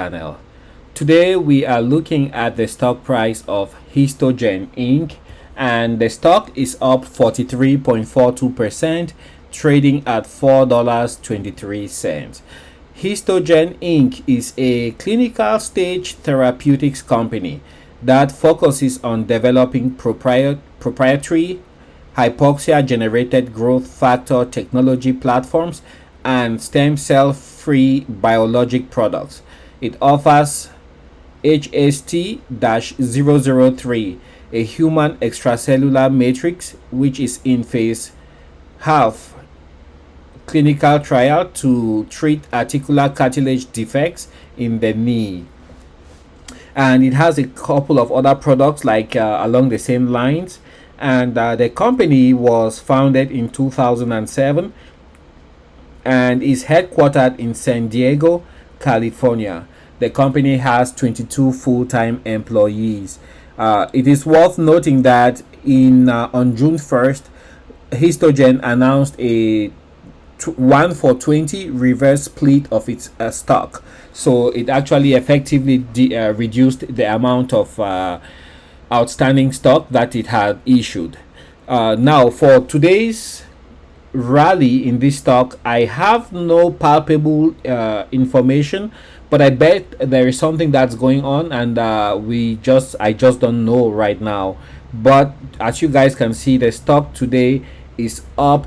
channel. Today we are looking at the stock price of Histogen Inc. and the stock is up 43.42%, trading at $4.23. Histogen Inc. is a clinical stage therapeutics company that focuses on developing proprietary hypoxia-generated growth factor technology platforms and stem cell-free biologic products. It offers HST-003, a human extracellular matrix, which is in phase half clinical trial to treat articular cartilage defects in the knee. And it has a couple of other products like along the same lines. And the company was founded in 2007 and is headquartered in San Diego, California. The company has 22 full-time employees. It is worth noting that on June 1st, Histogen announced a 1-for-20 reverse split of its stock. So it actually effectively reduced the amount of outstanding stock that it had issued. Now, for today's rally in this stock, I have no palpable information, but I bet there is something that's going on, and I just don't know right now. But as you guys can see, the stock today is up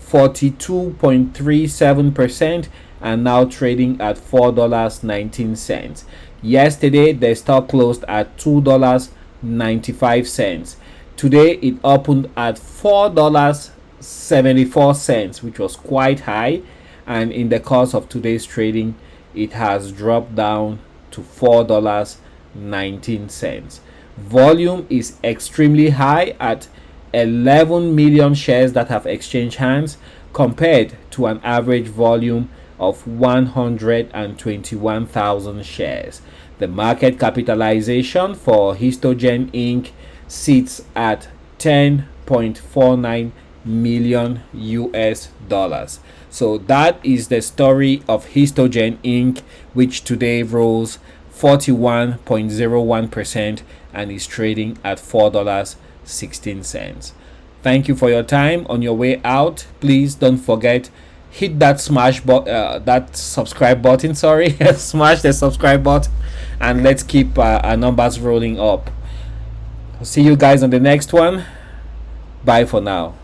42.37% and now trading at $4.19. Yesterday the stock closed at $2.95. Today it opened at $4.74, which was quite high, and in the course of today's trading it has dropped down to $4.19. Volume is extremely high at 11 million shares that have exchanged hands, compared to an average volume of 121,000 shares. The market capitalization for Histogen Inc. sits at 10.49 million US dollars. So that is the story of Histogen Inc., which today rose 41.01% and is trading at $4.16. Thank you for your time. On your way out, please don't forget, hit that subscribe button. Smash the subscribe button, and let's keep our numbers rolling up. See you guys on the next one. Bye for now.